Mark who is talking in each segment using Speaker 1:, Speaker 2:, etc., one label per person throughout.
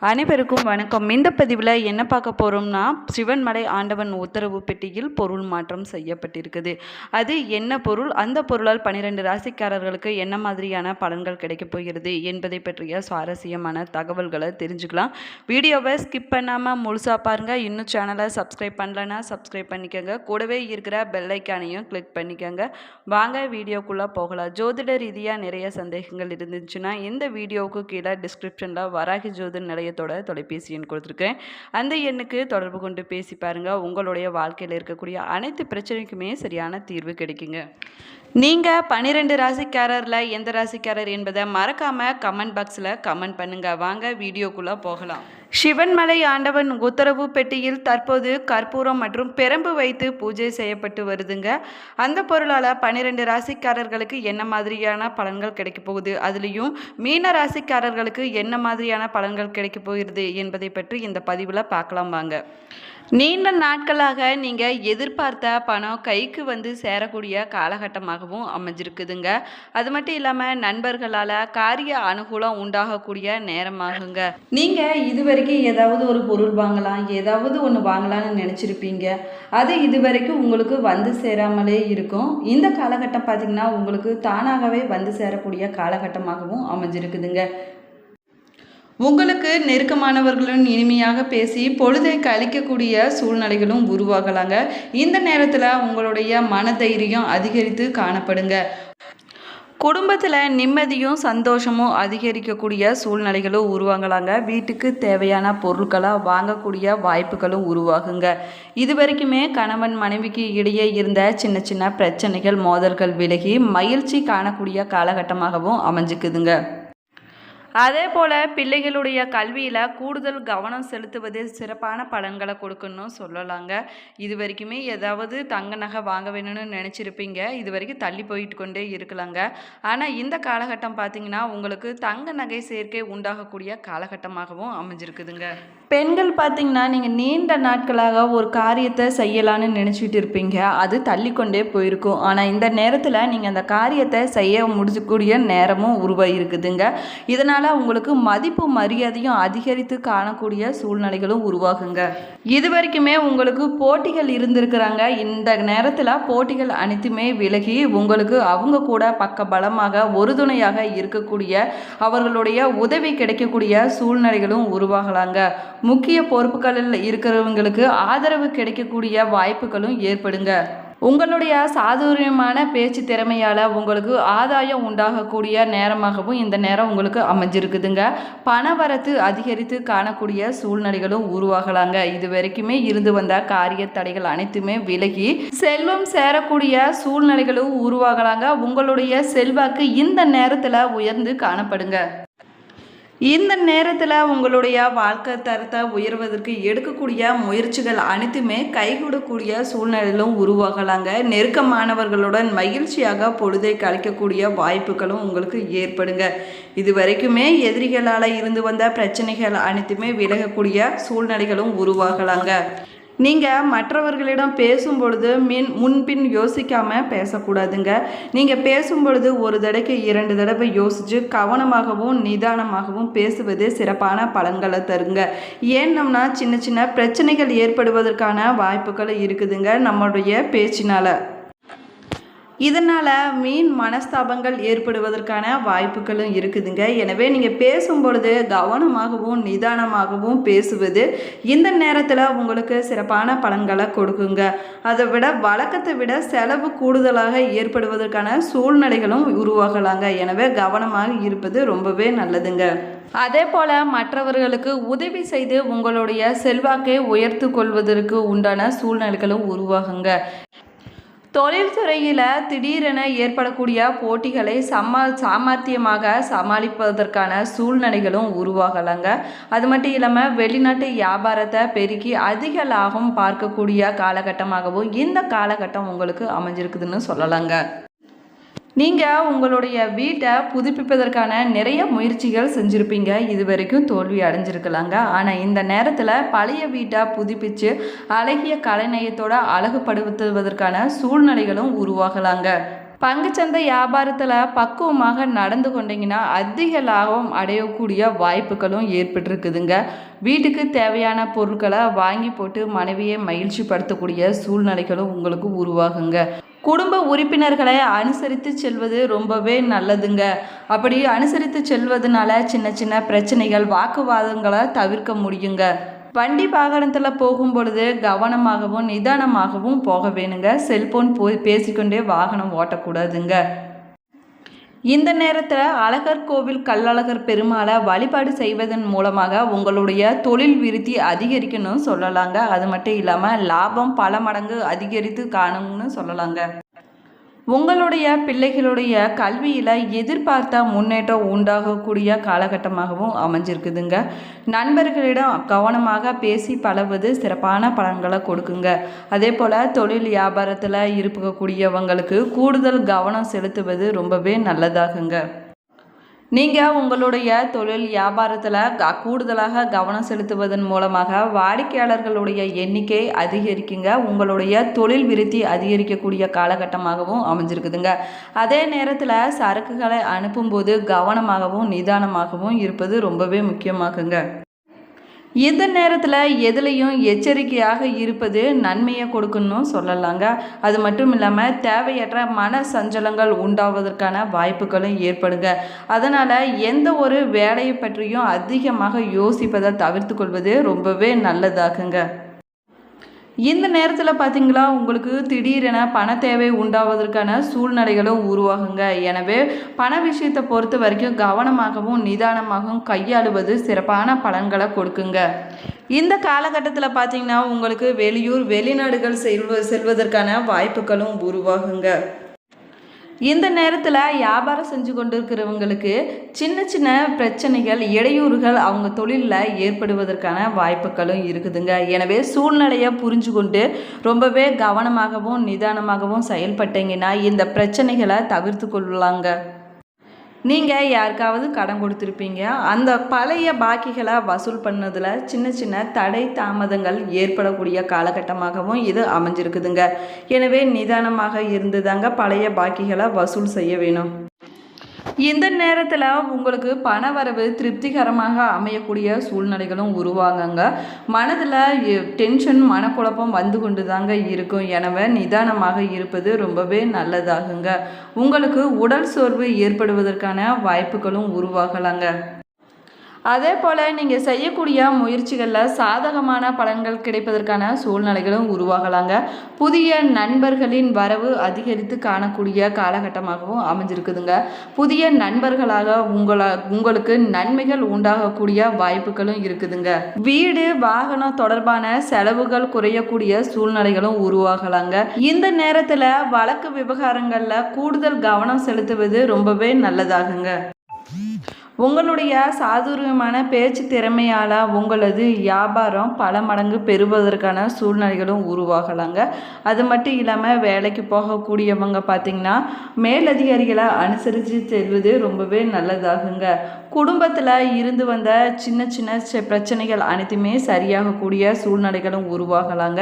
Speaker 1: அனைவருக்கும் வணக்கம். இந்த பதிவில் என்ன பார்க்க போகிறோம்னா, சிவன்மலை ஆண்டவன் உத்தரவு பெட்டியில் பொருள் மாற்றம் செய்யப்பட்டிருக்குது. அது என்ன பொருள், அந்த பொருளால் 12 ராசிக்காரர்களுக்கு என்ன மாதிரியான பலன்கள் கிடைக்கப் போகிறது என்பதை பற்றிய சுவாரஸ்யமான தகவல்களை தெரிஞ்சுக்கலாம். வீடியோவை ஸ்கிப் பண்ணாமல் முழுசாக பாருங்கள். இன்னும் சேனலை சப்ஸ்கிரைப் பண்ணலன்னா சப்ஸ்கிரைப் பண்ணிக்கோங்க. கூடவே இருக்கிற பெல் ஐக்கானையும் கிளிக் பண்ணிக்கோங்க. வாங்க வீடியோக்குள்ளே போகலாம். ஜோதிட ரீதியாக நிறைய சந்தேகங்கள் இருந்துச்சுன்னா இந்த வீடியோவுக்கு கீழே டிஸ்கிரிப்ஷனில் வராகி ஜோதிட நிலையத்தோட தொலைபேசி எண் கொடுத்துருக்கேன். அந்த எண்ணுக்கு தொடர்பு கொண்டு பேசி பாருங்கள். உங்களுடைய வாழ்க்கையில் இருக்கக்கூடிய அனைத்து பிரச்சனைக்குமே சரியான தீர்வு கிடைக்குங்க. நீங்கள் 12 ராசிக்காரரில் எந்த ராசிக்காரர் என்பதை மறக்காமல் கமெண்ட் பாக்ஸில் கமெண்ட் பண்ணுங்கள். வாங்க வீடியோக்குள்ளே போகலாம். சிவன்மலை ஆண்டவன் உத்தரவு பெட்டியில் தற்போது கற்பூரம் மற்றும் பெரம்பு வைத்து பூஜை செய்யப்பட்டு வருதுங்க. அந்த பொருளால் 12 ராசிக்காரர்களுக்கு என்ன மாதிரியான பலன்கள் கிடைக்க போகுது, அதுலேயும் மீன ராசிக்காரர்களுக்கு என்ன மாதிரியான பலன்கள் கிடைக்க போகிறது என்பதை பற்றி இந்த பதிவில் பார்க்கலாம் வாங்க. நீண்ட நாட்களாக நீங்கள் எதிர்பார்த்த பணம் கைக்கு வந்து சேரக்கூடிய காலகட்டமாகவும் அமைஞ்சிருக்குதுங்க. அது மட்டும் இல்லாமல் நண்பர்களால் காரிய அனுகூலம் உண்டாகக்கூடிய நேரமாகுங்க. நீங்கள் இது வரைக்கும் ஏதாவது ஒரு பொருள் வாங்கலாம், ஏதாவது ஒன்று வாங்கலாம்னு நினச்சிருப்பீங்க. அது இது வரைக்கும் உங்களுக்கு வந்து சேராமலே இருக்கும். இந்த காலகட்டம் பார்த்திங்கன்னா உங்களுக்கு தானாகவே வந்து சேரக்கூடிய காலகட்டமாகவும் அமைஞ்சிருக்குதுங்க. உங்களுக்கு நெருக்கமானவர்களும் இனிமையாக பேசி பொழுதை கழிக்கக்கூடிய சூழ்நிலைகளும் உருவாகலாங்க. இந்த நேரத்தில் உங்களுடைய மனதைரியம் அதிகரித்து காணப்படுங்க. குடும்பத்தில் நிம்மதியும் சந்தோஷமும் அதிகரிக்கக்கூடிய சூழ்நிலைகளும் உருவாகலாங்க. வீட்டுக்கு தேவையான பொருட்களை வாங்கக்கூடிய வாய்ப்புகளும் உருவாகுங்க. இது வரைக்குமே கணவன் மனைவிக்கு இடையே இருந்த சின்ன சின்ன பிரச்சனைகள் மோதல்கள் விலகி மகிழ்ச்சி காணக்கூடிய காலகட்டமாகவும் அமைஞ்சிக்குதுங்க. அதே போல் பிள்ளைகளுடைய கல்வியில் கூடுதல் கவனம் செலுத்துவது சிறப்பான பலன்களை கொடுக்கணும்னு சொல்லலாங்க. இது வரைக்குமே ஏதாவது தங்க நகை வாங்க வேணும்னு நினச்சிருப்பீங்க. இது வரைக்கும் தள்ளி போயிட்டு கொண்டே இருக்கலாங்க. ஆனால் இந்த காலகட்டம் பார்த்திங்கன்னா உங்களுக்கு தங்க நகை சேர்க்கை உண்டாகக்கூடிய காலகட்டமாகவும் அமைஞ்சிருக்குதுங்க. பெண்கள் பார்த்திங்கன்னா நீங்கள் நீண்ட நாட்களாக ஒரு காரியத்தை செய்யலான்னு நினச்சிட்டு இருப்பீங்க. அது தள்ளிக்கொண்டே போயிருக்கும். ஆனால் இந்த நேரத்தில் நீங்கள் அந்த காரியத்தை செய்ய முடிஞ்சக்கூடிய நேரமும் உருவாகிருக்குதுங்க. இதனால் உங்களுக்கு மதிப்பு மரியாதையும் அதிகரித்து காணக்கூடிய சூழ்நிலைகளும் உருவாகுங்க. இது வரைக்குமே உங்களுக்கு போட்டிகள் இருந்திருக்கிறாங்க. இந்த நேரத்தில் போட்டிகள் அனைத்துமே விலகி உங்களுக்கு அவங்க கூட பக்க பலமாக உறுதுணையாக இருக்கக்கூடிய அவர்களுடைய உதவி கிடைக்கக்கூடிய சூழ்நிலைகளும் உருவாகலாங்க. முக்கிய பொறுப்புகளில் இருக்கிறவங்களுக்கு ஆதரவு கிடைக்கக்கூடிய வாய்ப்புகளும் ஏற்படுங்க. உங்களுடைய சாதுரியமான பேச்சு திறமையால் உங்களுக்கு ஆதாயம் உண்டாகக்கூடிய நேரமாகவும் இந்த நேரம் உங்களுக்கு அமைஞ்சிருக்குதுங்க. பணவரத்து அதிகரித்து காணக்கூடிய சூழ்நிலைகளும் உருவாகலாங்க. இது வரைக்குமே இருந்து வந்த காரிய தடைகள் அனைத்துமே விலகி செல்வம் சேரக்கூடிய சூழ்நிலைகளும் உருவாகலாங்க. உங்களுடைய செல்வாக்கு இந்த நேரத்தில் உயர்ந்து காணப்படுங்க. இந்த நேரத்தில் உங்களுடைய வாழ்க்கை தரத்தை உயர்வதற்கு எடுக்கக்கூடிய முயற்சிகள் அனைத்துமே கைகூடக்கூடிய சூழ்நிலையிலும் உருவாகலாங்க. நெருக்கமானவர்களுடன் மகிழ்ச்சியாக பொழுதை கழிக்கக்கூடிய வாய்ப்புகளும் உங்களுக்கு ஏற்படுங்க. இது வரைக்குமே எதிரிகளால் இருந்து வந்த பிரச்சனைகள் அனைத்துமே விலகக்கூடிய சூழ்நிலைகளும் உருவாகலாங்க. நீங்கள் மற்றவர்களிடம் பேசும் பொழுது முன்பின் யோசிக்காமல் பேசக்கூடாதுங்க. நீங்கள் பேசும் பொழுது ஒரு தடவைக்கு 2 தடவை யோசித்து கவனமாகவும் நிதானமாகவும் பேசுவது சிறப்பான பலன்களை தருங்க. ஏன்னம்னா சின்ன சின்ன பிரச்சனைகள் ஏற்படுவதற்கான வாய்ப்புகள் இருக்குதுங்க நம்மளுடைய பேச்சினால். இதனால் மனஸ்தாபங்கள் ஏற்படுவதற்கான வாய்ப்புகளும் இருக்குதுங்க. எனவே நீங்கள் பேசும் பொழுது கவனமாகவும் நிதானமாகவும் பேசுவது இந்த நேரத்தில் உங்களுக்கு சிறப்பான பலன்களை கொடுக்குங்க. அதை விட வழக்கத்தை விட செலவு கூடுதலாக ஏற்படுவதற்கான சூழ்நிலைகளும் உருவாகலாங்க. எனவே கவனமாக இருப்பது ரொம்பவே நல்லதுங்க. அதே போல் மற்றவர்களுக்கு உதவி செய்து உங்களுடைய செல்வாக்கை உயர்த்து கொள்வதற்கு உண்டான சூழ்நிலைகளும் உருவாகுங்க. தொழில்துறையில் திடீரென ஏற்படக்கூடிய போட்டிகளை சாமர்த்தியமாக சமாளிப்பதற்கான சூழ்நிலைகளும் உருவாகலாங்க. அது மட்டும் இல்லாமல் வெளிநாட்டு வியாபாரத்தை பெருக்கி அதிக லாபம் பார்க்கக்கூடிய காலகட்டமாகவும் இந்த காலகட்டம் உங்களுக்கு அமைஞ்சிருக்குதுன்னு சொல்லலாங்க. நீங்கள் உங்களுடைய வீட்டை புதுப்பிப்பதற்கான நிறைய முயற்சிகள் செஞ்சுருப்பீங்க. இது வரைக்கும் தோல்வி அடைஞ்சிருக்கலாங்க. ஆனால் இந்த நேரத்தில் பழைய வீட்டை புதுப்பித்து அழகிய கலைநயத்தோடு அழகுபடுத்துவதற்கான சூழ்நிலைகளும் உருவாகலாங்க. பங்குச்சந்தை வியாபாரத்தில் பக்குவமாக நடந்து கொண்டீங்கன்னா அதிக லாபம் அடையக்கூடிய வாய்ப்புகளும் ஏற்பட்டுருக்குதுங்க. வீட்டுக்கு தேவையான பொருட்களை வாங்கி போட்டு மனைவியை மகிழ்ச்சிப்படுத்தக்கூடிய சூழ்நிலைகளும் உங்களுக்கு உருவாகுங்க. குடும்ப உறுப்பினர்களை அனுசரித்து செல்வது ரொம்பவே நல்லதுங்க. அப்படி அனுசரித்து செல்வதனால சின்ன சின்ன பிரச்சனைகள் வாக்குவாதங்களை தவிர்க்க முடியுங்க. வண்டி வாகனத்தில் போகும் பொழுது கவனமாகவும் நிதானமாகவும் போக வேணுங்க. செல்போன் பேசிக்கொண்டே வாகனம் ஓட்டக்கூடாதுங்க. இந்த நேரத்தில் அழகர் கோவில் கள்ளழகர் பெருமாளை வழிபாடு செய்வதன் மூலமாக உங்களுடைய தொழில் விருத்தி அதிகரிக்கணும்னு சொல்லலாங்க. அது மட்டும் இல்லாமல் லாபம் பல மடங்கு அதிகரித்து காணும்னு சொல்லலாங்க. உங்களுடைய பிள்ளைகளுடைய கல்வியில் எதிர்பார்த்த முன்னேற்றம் உண்டாகக்கூடிய காலகட்டமாகவும் அமைஞ்சிருக்குதுங்க. நண்பர்களிடம் கவனமாக பேசி பழகுவது சிறப்பான பலன்களை கொடுக்குங்க. அதே போல் தொழில் வியாபாரத்தில் இருக்கக்கூடியவங்களுக்கு கூடுதல் கவனம் செலுத்துவது ரொம்பவே நல்லதாகுங்க. நீங்கள் உங்களுடைய தொழில் வியாபாரத்தில் கூடுதலாக கவனம் செலுத்துவதன் மூலமாக வாடிக்கையாளர்களுடைய எண்ணிக்கை அதிகரிக்குங்க. உங்களுடைய தொழில் விருத்தி அதிகரிக்கக்கூடிய காலகட்டமாகவும் அமைஞ்சிருக்குதுங்க. அதே நேரத்தில் சரக்குகளை அனுப்பும்போது கவனமாகவும் நிதானமாகவும் இருப்பது ரொம்பவே முக்கியமாகுங்க. இந்த நேரத்தில் எதுலேயும் எச்சரிக்கையாக இருப்பது நன்மையை கொடுக்கணும்னு சொல்லலாங்க. அது மட்டும் இல்லாமல் தேவையற்ற மன சஞ்சலங்கள் உண்டாவதற்கான வாய்ப்புகளும் ஏற்படுங்க. அதனால் எந்த ஒரு வேலையை பற்றியும் அதிகமாக யோசிப்பதை தவிர்த்து கொள்வது ரொம்பவே நல்லதாகுங்க. இந்த நேரத்தில் பார்த்திங்களா உங்களுக்கு திடீரென பண தேவை உண்டாவதற்கான சூழ்நிலைகளும் உருவாகுங்க. எனவே பண விஷயத்தை பொறுத்த வரைக்கும் கவனமாகவும் நிதானமாகவும் கையாளுவது சிறப்பான பலன்களை கொடுக்குங்க. இந்த காலகட்டத்தில் பார்த்திங்கன்னா உங்களுக்கு வெளியூர் வெளிநாடுகள் செல்வதற்கான வாய்ப்புகளும் உருவாகுங்க. இந்த நேரத்தில் வியாபாரம் செஞ்சு கொண்டு இருக்கிறவங்களுக்கு சின்ன சின்ன பிரச்சனைகள் இடையூறுகள் அவங்க தொழிலில் ஏற்படுவதற்கான வாய்ப்புகளும் இருக்குதுங்க. எனவே சூழ்நிலையை புரிஞ்சு கொண்டு ரொம்பவே கவனமாகவும் நிதானமாகவும் செயல்பட்டீங்கன்னா இந்த பிரச்சனைகளை தவிர்த்து கொள்ளலாங்க. நீங்கள் யாருக்காவது கடன் கொடுத்துருப்பீங்க. அந்த பழைய பாக்கிகளை வசூல் பண்ணதில் சின்ன சின்ன தடை தாமதங்கள் ஏற்படக்கூடிய காலகட்டமாகவும் இது அமைஞ்சிருக்குதுங்க. எனவே நிதானமாக இருந்துதாங்க பழைய பாக்கிகளை வசூல் செய்ய வேணும். இந்த நேரத்தில் உங்களுக்கு பண வரவு திருப்திகரமாக அமையக்கூடிய சூழ்நிலைகளும் உருவாகுங்க. மனதில் டென்ஷன் மனக்குழப்பம் வந்து கொண்டு தாங்க இருக்கும். எனவே நிதானமாக இருப்பது ரொம்பவே நல்லதாகுங்க. உங்களுக்கு உடல் சோர்வு ஏற்படுவதற்கான வாய்ப்புகளும் உருவாகலாங்க. அதே போல் நீங்கள் செய்யக்கூடிய முயற்சிகளில் சாதகமான பலன்கள் கிடைப்பதற்கான சூழ்நிலைகளும் உருவாகலாங்க. புதிய நண்பர்களின் வரவு அதிகரித்து காணக்கூடிய காலகட்டமாகவும் அமைஞ்சிருக்குதுங்க. புதிய நண்பர்களாக உங்களுக்கு நன்மைகள் உண்டாகக்கூடிய வாய்ப்புகளும் இருக்குதுங்க. வீடு வாகனம் தொடர்பான செலவுகள் குறையக்கூடிய சூழ்நிலைகளும் உருவாகலாங்க. இந்த நேரத்தில் வழக்கு விவகாரங்களில் கூடுதல் கவனம் செலுத்துவது ரொம்பவே நல்லதாகுங்க. உங்களுடைய சாதுரியமான பேச்சு திறமையால் உங்களது வியாபாரம் பல மடங்கு பெறுவதற்கான சூழ்நிலைகளும் உருவாகலாங்க. அது மட்டும் இல்லாமல் வேலைக்கு போகக்கூடியவங்க பார்த்திங்கன்னா மேலதிகாரிகளை அனுசரித்து செல்வது ரொம்பவே நல்லதாகுங்க. குடும்பத்தில் இருந்து வந்த சின்ன சின்ன பிரச்சனைகள் அனைத்துமே சரியாகக்கூடிய சூழ்நிலைகளும் உருவாகலாங்க.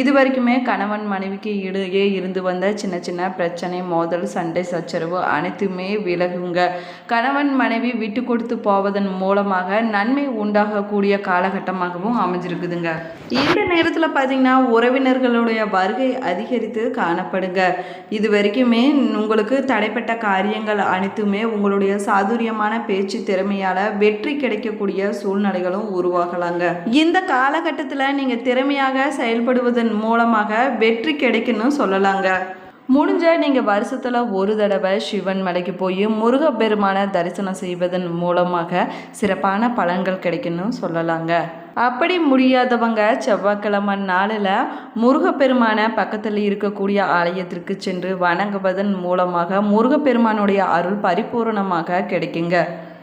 Speaker 1: இது வரைக்குமே கணவன் மனைவிக்கு இடையே இருந்து வந்த சின்ன சின்ன பிரச்சனை மோதல் சண்டை சச்சரவு அனைத்துமே விலகுங்க. கணவன் மனைவி விட்டு கொடுத்து போவதன் மூலமாக நன்மை உண்டாகக்கூடிய காலகட்டமாகவும் அமைஞ்சிருக்குதுங்க. இந்த நேரத்தில் பார்த்தீங்கன்னா உறவினர்களுடைய வருகை அதிகரித்து காணப்படுங்க. இது வரைக்குமே உங்களுக்கு தடைப்பட்ட காரியங்கள் அனைத்துமே உங்களுடைய சாதுரியமான பேச்சு திறமையால் வெற்றி கிடைக்கக்கூடிய சூழ்நிலைகளும் உருவாகலாங்க. இந்த காலகட்டத்தில் நீங்கள் திறமையாக செயல்படுவதன் மூலமாக வெற்றி கிடைக்குன்னு சொல்லலாங்க. முடிஞ்ச நீங்கள் வருஷத்தில் ஒரு தடவை சிவன் மலைக்கு போய் முருகப்பெருமானை தரிசனம் செய்வதன் மூலமாக சிறப்பான பலன்கள் கிடைக்குன்னு சொல்லலாங்க. அப்படி முடியாதவங்க செவ்வாய்க்கிழமை நாளில் முருகப்பெருமானை பக்கத்தில் இருக்கக்கூடிய ஆலயத்திற்கு சென்று வணங்குவதன் மூலமாக முருகப்பெருமானுடைய அருள் பரிபூர்ணமாக கிடைக்குங்க.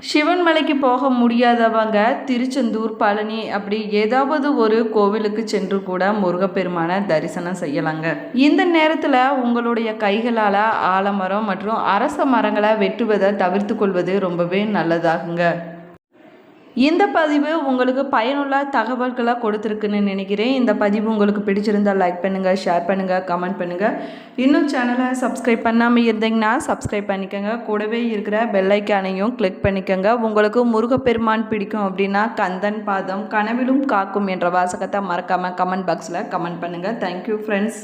Speaker 1: சிவன் மலைக்கு போக முடியாதவங்க திருச்செந்தூர் பழனி அப்படி ஏதாவது ஒரு கோவிலுக்கு சென்று கூட முருகப்பெருமானை தரிசனம் செய்யலாங்க. இந்த நேரத்தில் உங்களுடைய கைகளால் ஆலமரம் மற்றும் அரச மரங்களை வெட்டுவதை தவிர்த்து கொள்வது ரொம்பவே நல்லதாகுங்க. இந்த பதிவு உங்களுக்கு பயனுள்ள தகவல்களை கொடுத்துருக்குன்னு நினைக்கிறேன். இந்த பதிவு உங்களுக்கு பிடிச்சிருந்தால் லைக் பண்ணுங்கள், ஷேர் பண்ணுங்கள், கமெண்ட் பண்ணுங்கள். இன்னும் சேனலை சப்ஸ்கிரைப் பண்ணாமல் இருந்தீங்கன்னா சப்ஸ்கிரைப் பண்ணிக்கோங்க. கூடவே இருக்கிற பெல் ஐக்கானையும் கிளிக் பண்ணிக்கோங்க. உங்களுக்கு முருகப்பெருமான் பிடிக்கும் அப்படின்னா கந்தன் பாதம் கனவிலும் காக்கும் என்ற வாசகத்தை மறக்காமல் கமெண்ட் பாக்ஸில் கமெண்ட் பண்ணுங்கள். Thank you friends.